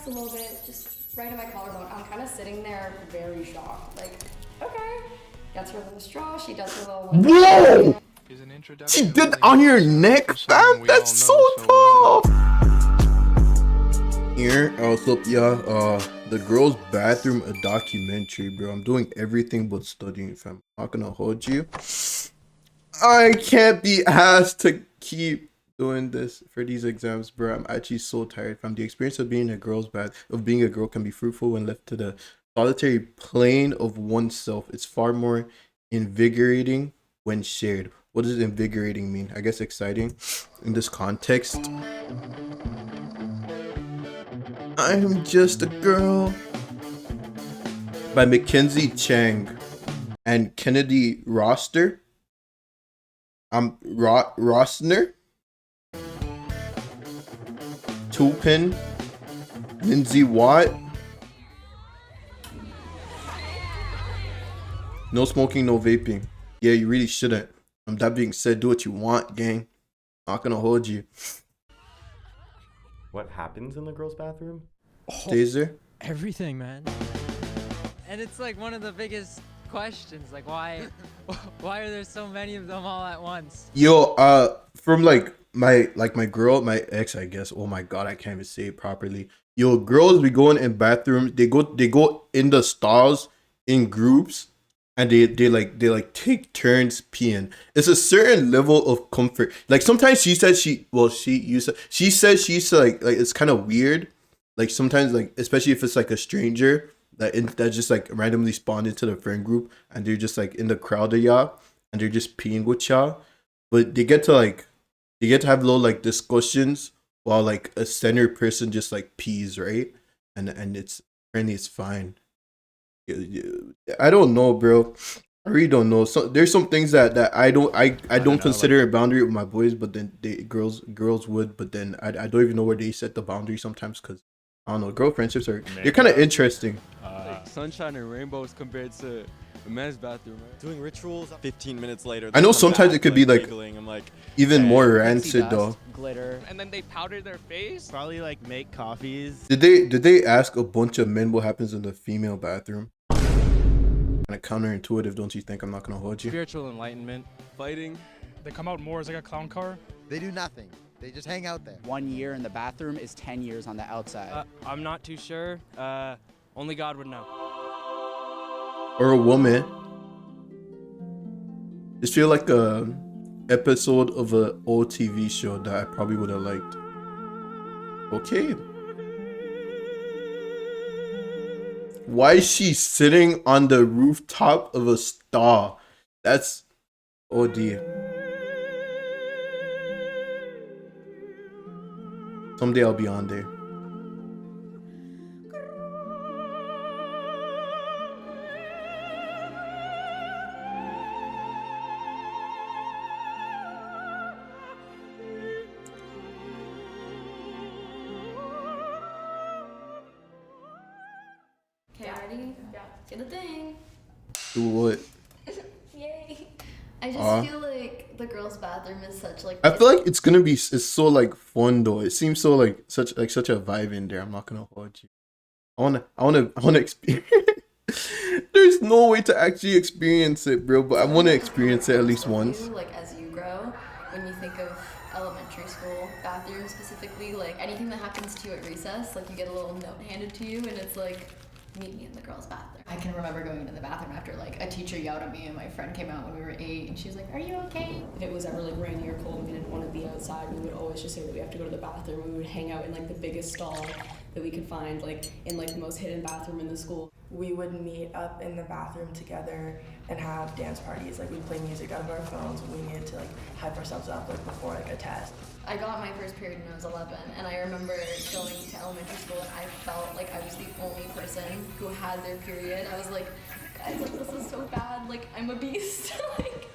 a little bit, just right in my collarbone. I'm kind of sitting there very shocked, like, okay. Gets her little straw, she does her little one. Whoa! She did on your neck, fam? That's so tough! Here, BoiledFruitopia, the girls' bathroom, a documentary, bro. I'm doing everything but studying, fam. I'm not gonna hold you. I can't be asked to keep doing this for these exams, bro. I'm actually so tired, fam. The experience of being a girl can be fruitful when left to the solitary plane of oneself. It's far more invigorating when shared. What does invigorating mean? I guess exciting in this context. I'm Just a Girl by Mackenzie Chang and Kennedy Roster. Rosner. Tulpin. Lindsay Watt. No smoking, no vaping. Yeah, you really shouldn't. That being said, do what you want, gang. Not gonna hold you. What happens in the girls' bathroom? Taser? Everything, man. And it's like one of the biggest questions, like why are there so many of them all at once? Yo, from my girl, my ex, I guess. Oh my god, I can't even say it properly. Yo, girls be going in bathrooms, they go in the stalls in groups. And they take turns peeing. It's a certain level of comfort. Like sometimes she says she says she's like it's kind of weird. Like sometimes, like especially if it's like a stranger that just like randomly spawned into the friend group and they're just like in the crowd of y'all and they're just peeing with y'all. But they get to have little like discussions while like a center person just like pees, right? And it's apparently it's fine. I don't know, bro. I really don't know. So there's some things that I don't consider a boundary with my boys, but then girls would. But then I don't even know where they set the boundary sometimes because I don't know. Girl friendships they're kind of interesting. Like sunshine and rainbows compared to a men's bathroom, right? Doing rituals 15 minutes later. I know sometimes it could be like giggling. I'm like even more rancid though. Glitter. And then they powder their face. Probably like make coffees. Did they ask a bunch of men what happens in the female bathroom? Kind of counterintuitive, don't you think? I'm not gonna hold you. Spiritual enlightenment. Fighting. They come out more as like a clown car. They do nothing. They just hang out there. 1 year in the bathroom is 10 years on the outside. I'm not too sure. Only God would know. Or a woman. This feel like a episode of an old TV show that I probably would have liked. Okay. Why is she sitting on the rooftop of a stall? That's OD. Someday I'll be on there. Okay, ready? Yeah. Do the thing. Do what? Yay. I just feel like the girls' bathroom is such like. I feel like it's so like fun though. It seems so like such a vibe in there. I'm not gonna hold you. I wanna experience. There's no way to actually experience it, bro. But I wanna experience it at least once. Like as you grow, when you think of elementary school bathrooms specifically, like anything that happens to you at recess, like you get a little note handed to you, and it's like, meet me in the girls' bathroom. I can remember going into the bathroom after like a teacher yelled at me and my friend came out when we were 8 and she was like, "Are you okay?" If it was ever like rainy or cold and we didn't want to be outside, we would always just say that we have to go to the bathroom. We would hang out in like the biggest stall that we could find, like in like the most hidden bathroom in the school. We would meet up in the bathroom together and have dance parties. Like we'd play music out of our phones when we needed to like hype ourselves up like before like a test. I got my first period when I was 11, and I remember going to elementary school and I felt like I was the only person who had their period. I was like, guys, like this is so bad. Like I'm a beast. Like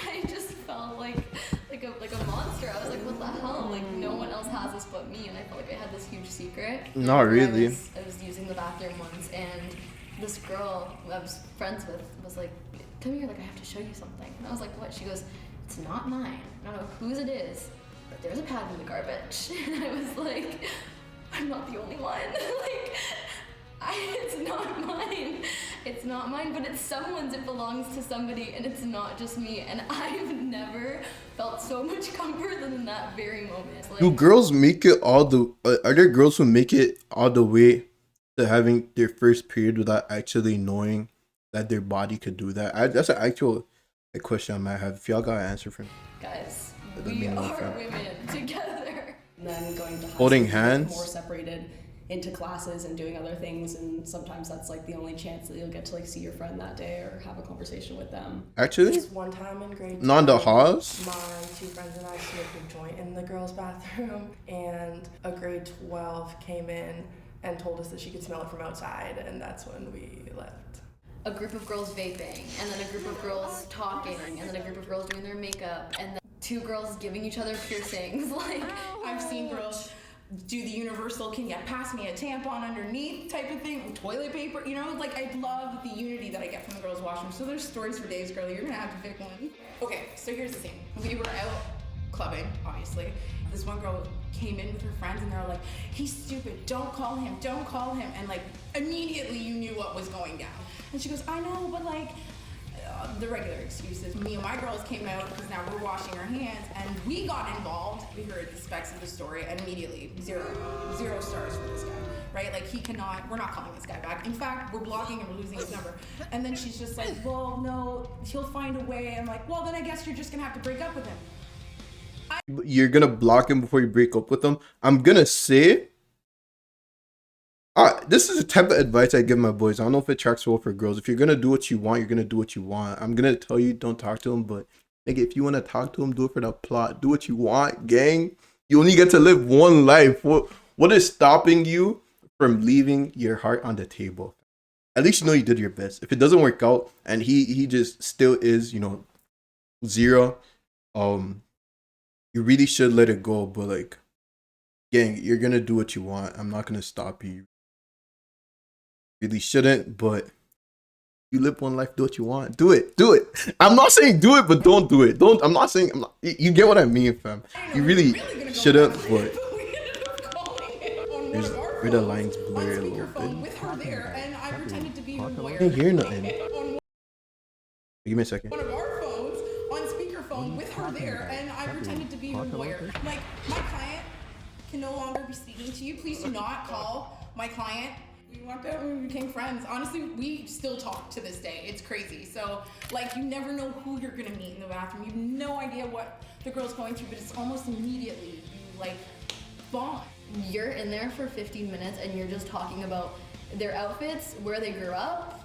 I just felt like a monster. I was like, what the hell? Like no one else has this but me, and I felt like I had this huge secret. Not really. I was using the bathroom once, and this girl who I was friends with was like, come here, like I have to show you something. And I was like, what? She goes, it's not mine. I don't know whose it is, but there's a pad in the garbage. And I was like, I'm not the only one. Like It's not mine. It's not mine, but it's someone's. It belongs to somebody, and it's not just me. And I've never felt so much comfort than in that very moment. Like, Do girls make it all the? Are there girls who make it all the way to having their first period without actually knowing that their body could do that? That's an actual question I might have. If y'all got an answer for me, guys, Let we me know, are fam. women together. And then going to high Holding school, hands? more separated into classes and doing other things, and sometimes that's like the only chance that you'll get to like see your friend that day or have a conversation with them. Actually, Just one time in grade not the 10, halls. my two friends and I smoked a joint in the girls' bathroom, and a grade 12 came in and told us that she could smell it from outside, and that's when we left. A group of girls vaping, and then a group of girls talking, and then a group of girls doing their makeup, and then 2 girls giving each other piercings. Like, I've seen girls do the universal, can you pass me a tampon underneath type of thing, toilet paper, you know, like I love the unity that I get from the girls' washroom. So there's stories for days, girl, you're gonna have to pick one. Okay, so here's the thing. We were out clubbing, obviously. This one girl came in with her friends and they're like, he's stupid, don't call him. And like, immediately you knew what was going down. And she goes, I know, but like, the regular excuses. Me and my girls came out because now we're washing our hands and we got involved. We heard the specs of the story and immediately zero stars for this guy, right? Like we're not calling this guy back. In fact, we're blocking and we're losing his number. And then she's just like, well, no, he'll find a way. I'm like, well, then I guess you're just gonna have to break up with him. You're gonna block him before you break up with him. I'm gonna say, this is the type of advice I give my boys. I don't know if it tracks well for girls. If you're gonna do what you want, you're gonna do what you want. I'm gonna tell you, don't talk to him, but nigga, if you wanna talk to him, do it for the plot. Do what you want, gang. You only get to live one life. What is stopping you from leaving your heart on the table? At least you know you did your best. If it doesn't work out and he just still is, 0, you really should let it go. But like, gang, you're gonna do what you want. I'm not gonna stop you. Really shouldn't, but you live one life, do what you want. Do it. I'm not saying do it, but don't do it. You get what I mean, fam. You really shouldn't, but where the lines blur a little bit. With her there, and I pretended to be her lawyer. I can't hear nothing. Give me a second. One of our phones on speakerphone with her there, and I pretended to be her lawyer. Like, my client can no longer be speaking to you. Please do not call my client. We walked out and we became friends. Honestly, we still talk to this day. It's crazy. So, like, you never know who you're gonna meet in the bathroom. You have no idea what the girl's going through, but it's almost immediately you, like, bond. you're in there for 15 minutes and you're just talking about their outfits, where they grew up,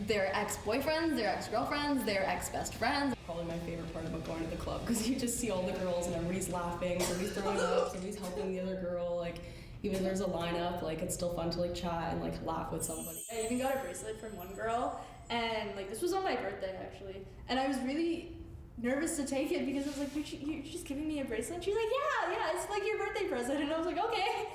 their ex-boyfriends, their ex-girlfriends, their ex-best friends. Probably my favorite part about going to the club, because you just see all the girls and everybody's laughing, somebody's throwing up, somebody's helping the other girl, like even if there's a lineup, like it's still fun to like chat and like laugh with somebody. I even got a bracelet from one girl, and like this was on my birthday actually, and I was really nervous to take it because I was like, you're just giving me a bracelet? And she's like, yeah, it's like your birthday present. And I was like, okay.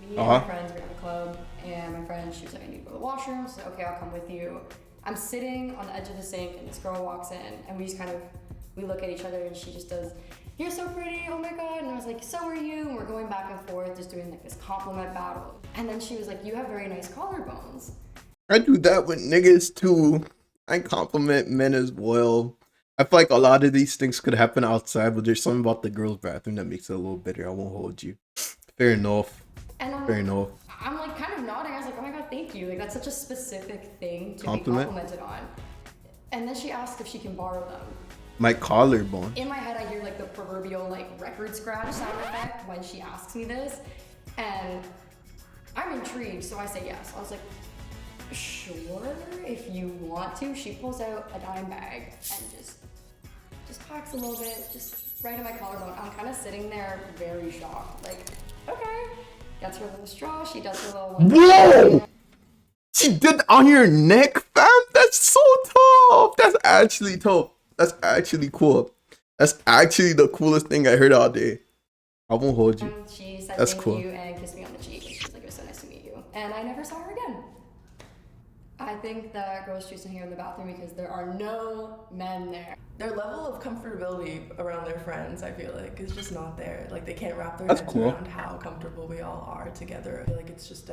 Me and my friends were in the club, and my friend, she was like, I need to go to the washroom, so okay, I'll come with you. I'm sitting on the edge of the sink, and this girl walks in, and we just we look at each other, and she just does, you're so pretty, oh my god, and I was like, so are you, and we're going back and forth, just doing like this compliment battle. And then she was like, you have very nice collarbones. I do that with niggas too. I compliment men as well. I feel like a lot of these things could happen outside, but there's something about the girls' bathroom that makes it a little better. I won't hold you. Fair enough. And Fair enough. I'm like kind of nodding. I was like, oh my god, thank you. Like that's such a specific thing to Compliment? be complimented on. And then she asked if she can borrow them. My collarbone. In my head, I hear like the proverbial like record scratch sound effect when she asks me this, and I'm intrigued, so I say yes. I was like, sure, if you want to. She pulls out a dime bag and just packs a little bit, just right in my collarbone. I'm kind of sitting there very shocked, like, okay. Gets her little straw, she does her little one. Whoa! She did on your neck, fam? That's so tough. That's actually tough. That's actually cool. That's actually the coolest thing I heard all day. I won't hold you. She said that's thank cool. you and kissed me on the cheek. And she was like, it was so nice to meet you. And I never saw her again. I think that girls choose to hang out in the bathroom because there are no men there. Their level of comfortability around their friends, I feel like, is just not there. Like, they can't wrap their That's heads cool. around how comfortable we all are together. I feel like it's just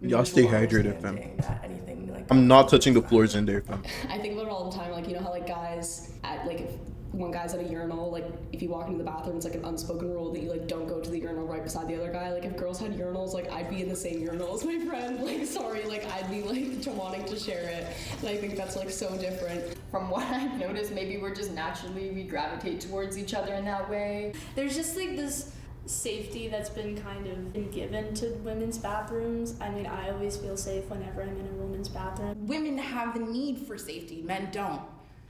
Y'all stay mutual hydrated, fam. understanding that anything like I'm not touching the floors in there, fam. I think about it all the time, like, you know how like guys at like if one guy's at a urinal, like if you walk into the bathroom, it's like an unspoken rule that you like don't go to the urinal right beside the other guy. Like if girls had urinals, like I'd be in the same urinal as my friend. Like sorry, like I'd be like wanting to share it. And I think that's like so different. From what I've noticed, maybe we're just naturally, we gravitate towards each other in that way. There's just like this safety that's been kind of been given to women's bathrooms. I mean, I always feel safe whenever I'm in a women's bathroom. Women have the need for safety, men don't.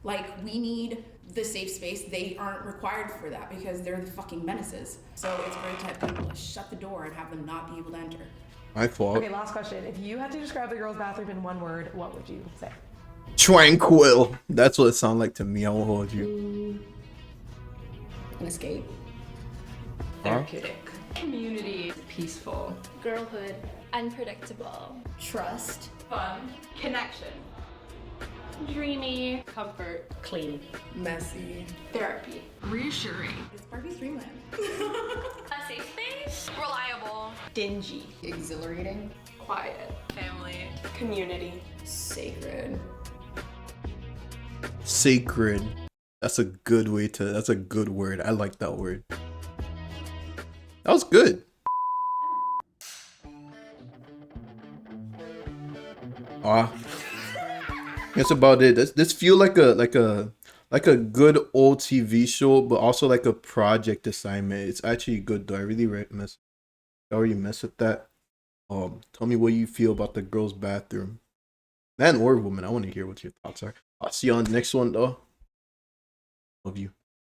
Like, we need the safe space. They aren't required for that because they're the fucking menaces. So it's great to have people shut the door and have them not be able to enter. My fault. Okay, last question. If you had to describe the girls' bathroom in one word, what would you say? Tranquil. That's what it sounds like to me. I will hold you. An escape. Therapeutic. Community. Peaceful. Girlhood. Unpredictable. Trust. Fun. Connection. Dreamy. Comfort. Clean. Messy. Therapy. Reassuring. It's Barbie's dreamland. A safe space. Reliable. Dingy. Exhilarating. Quiet. Family. Community. Sacred. Sacred. That's a good way to, that's a good word. I like that word. That was good. That's about it. This feel like a good old TV show, but also like a project assignment. It's actually good though. I really mess with that. Tell me what you feel about the girls' bathroom. Man or woman, I want to hear what your thoughts are. I'll see you on the next one though. Love you.